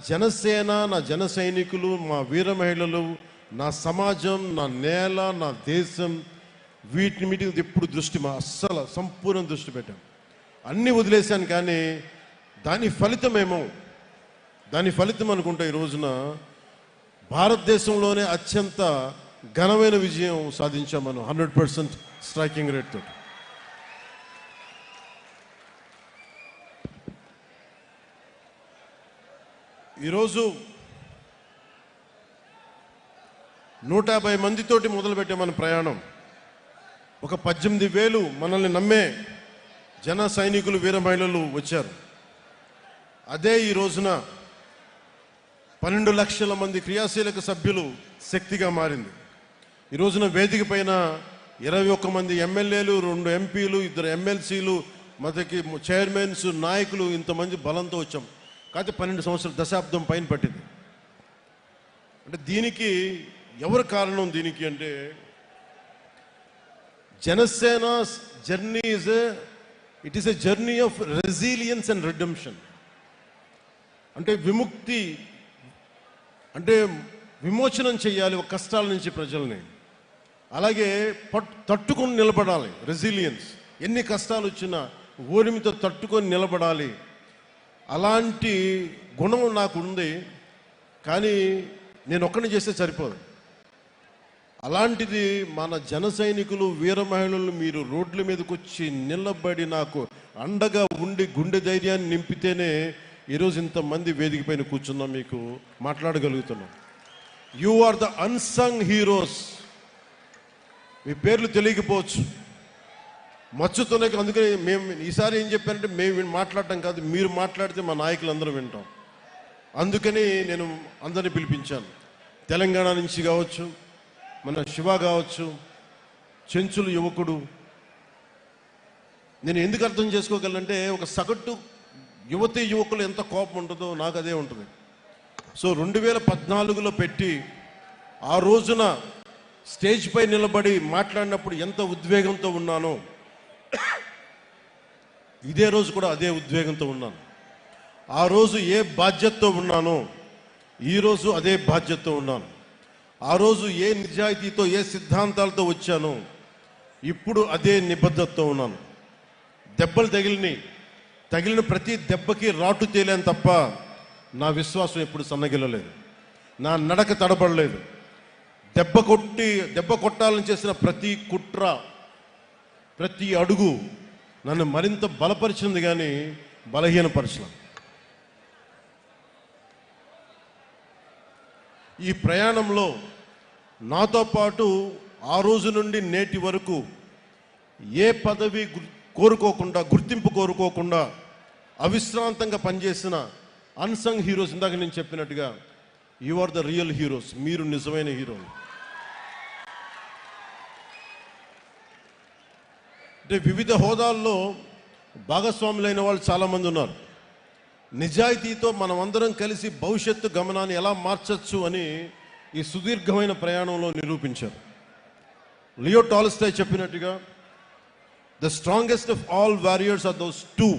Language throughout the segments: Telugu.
జనసేన, నా జన సైనికులు, మా వీర మహిళలు, నా సమాజం, నా నేల, నా దేశం, వీటి మీద ఎప్పుడు దృష్టి అస్సలు సంపూర్ణ దృష్టి పెట్టాం. అన్నీ వదిలేశాను. కానీ దాని ఫలితం అనుకుంటా ఈ రోజున భారతదేశంలోనే అత్యంత ఘనమైన విజయం సాధించాం మనం 100% స్ట్రైకింగ్ రేట్ తోటి. ఈరోజు 150 మందితోటి మొదలుపెట్టే మన ప్రయాణం. ఒక 18,000 మనల్ని నమ్మే జన సైనికులు, వీర మహిళలు వచ్చారు. అదే ఈ రోజున 12 లక్షల మంది క్రియాశీలక సభ్యులు శక్తిగా మారింది. ఈ రోజున వేదిక పైన 21 మంది ఎమ్మెల్యేలు, 2 ఎంపీలు, 2 ఎమ్మెల్సీలు, మనకి చైర్మన్స్, నాయకులు, ఇంతమంది బలంతో వచ్చాం. కాకపోతే 12 సంవత్సరాల దశాబ్దం పైన పట్టింది. అంటే దీనికి ఎవరు కారణం? దీనికి అంటే Janasena journey it is a journey of resilience and redemption. అంటే విముక్తి, అంటే విమోచనం చేయాలి ఒక కష్టాల నుంచి ప్రజల్ని. అలాగే తట్టుకొని నిలబడాలి, రెసిలియన్స్. ఎన్ని కష్టాలు వచ్చినా ఓరిమితో తట్టుకొని నిలబడాలి. అలాంటి గుణం నాకు ఉంది. కానీ నేను ఒక్కడిని చేస్తే సరిపోదు. అలాంటిది మన జన సైనికులు, వీర మహిళలు మీరు రోడ్ల మీదకి వచ్చి నిలబడి నాకు అండగా ఉండి గుండె ధైర్యాన్ని నింపితేనే ఈరోజు ఇంతమంది వేదిక పైన కూర్చున్నాం, మీకు మాట్లాడగలుగుతున్నాం. You are the unsung heroes. మీ పేర్లు తెలియకపోవచ్చు, మచ్చుతోనే. అందుకని మేము ఈసారి ఏం చెప్పారంటే, మేము మాట్లాడటం కాదు, మీరు మాట్లాడితే మా నాయకులు అందరూ వింటాం. అందుకని నేను అందరినీ పిలిపించాను. తెలంగాణ నుంచి కావచ్చు, మన శివ కావచ్చు, చెంచులు యువకుడు. నేను ఎందుకు అర్థం చేసుకోగలంటే, ఒక సగటు యువతి యువకులు ఎంత కోపం ఉంటుందో నాకు అదే ఉంటుంది. సో 2014లో పెట్టి ఆ రోజున స్టేజ్ పై నిలబడి మాట్లాడినప్పుడు ఎంత ఉద్వేగంతో ఉన్నానో, ఇదే రోజు కూడా అదే ఉద్వేగంతో ఉన్నాను. ఆ రోజు ఏ బాధ్యతతో ఉన్నానో ఈరోజు అదే బాధ్యతతో ఉన్నాను. ఆ రోజు ఏ నిజాయితీతో, ఏ సిద్ధాంతాలతో వచ్చానో ఇప్పుడు అదే నిబద్ధతతో ఉన్నాను. దెబ్బలు తగిలిన ప్రతి దెబ్బకి రాటు తేలేను తప్ప నా విశ్వాసం ఎప్పుడు సన్నగిల్లలేదు, నా నడక తడబడలేదు. దెబ్బ కొట్టాలని చేసిన ప్రతి కుట్ర, ప్రతి అడుగు నన్ను మరింత బలపరిచింది కానీ బలహీనపరచలేదు. ఈ ప్రయాణంలో నాతో పాటు ఆ రోజు నుండి నేటి వరకు ఏ పదవి కోరుకోకుండా, గుర్తింపు కోరుకోకుండా అవిశ్రాంతంగా పనిచేసిన అన్సంగ్ హీరోస్, ఇందాక నేను చెప్పినట్టుగా you are the real heroes. మీరు నిజమైన హీరోలు. అంటే వివిధ హోదాల్లో భాగస్వాములైన వాళ్ళు చాలామంది ఉన్నారు. నిజాయితీతో మనమందరం కలిసి భవిష్యత్తు గమనాన్ని ఎలా మార్చచ్చు అని ఈ సుదీర్ఘమైన ప్రయాణంలో నిరూపించారు. లియో టాల్స్టాయ్ చెప్పినట్టుగా, the strongest of all warriors are those 2,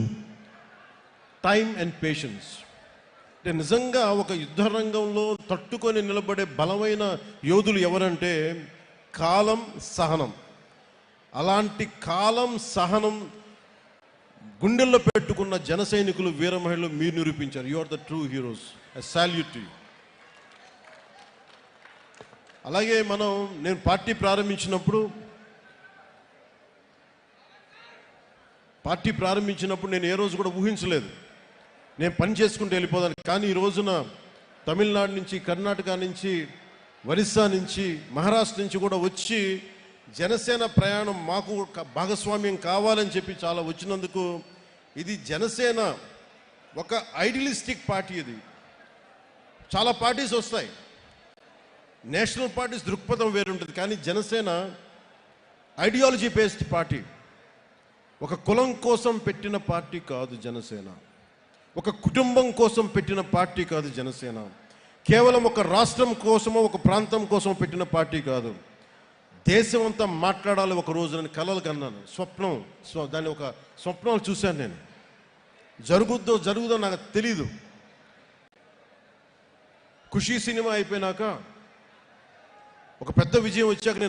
time and patience. అంటే నిజంగా ఒక యుద్ధ రంగంలో తట్టుకొని నిలబడే బలమైన యోధులు ఎవరంటే కాలం, సహనం. అలాంటి కాలం, సహనం గుండెల్లో పెట్టుకున్న జన సైనికులు, వీర మహిళలు మీరు నిరూపించారు. You are the true heroes. I salute to you. అలాగే నేను పార్టీ ప్రారంభించినప్పుడు నేను ఏ రోజు కూడా ఊహించలేదు నేను పని చేసుకుంటూ వెళ్ళిపోదాను. కానీ ఈ రోజున తమిళనాడు నుంచి, కర్ణాటక నుంచి, ఒరిస్సా నుంచి, మహారాష్ట్ర నుంచి కూడా వచ్చి జనసేన ప్రయాణం మాకు భాగస్వామ్యం కావాలని చెప్పి చాలా వచ్చినందుకు, ఇది జనసేన ఒక ఐడియలిస్టిక్ పార్టీ. ఇది చాలా పార్టీస్ వస్తాయి, నేషనల్ పార్టీస్ దృక్పథం వేరుంటుంది. కానీ జనసేన ఐడియాలజీ బేస్డ్ పార్టీ. ఒక కులం కోసం పెట్టిన పార్టీ కాదు జనసేన. ఒక కుటుంబం కోసం పెట్టిన పార్టీ కాదు జనసేన. కేవలం ఒక రాష్ట్రం కోసమో, ఒక ప్రాంతం కోసం పెట్టిన పార్టీ కాదు. దేశం అంతా మాట్లాడాలి ఒక రోజు అని కలలు కన్నాను. దాన్ని ఒక స్వప్నాలు చూశాను నేను. జరుగుద్దో నాకు తెలీదు. ఖుషీ సినిమా అయిపోయినాక ఒక పెద్ద విజయం వచ్చాక నేను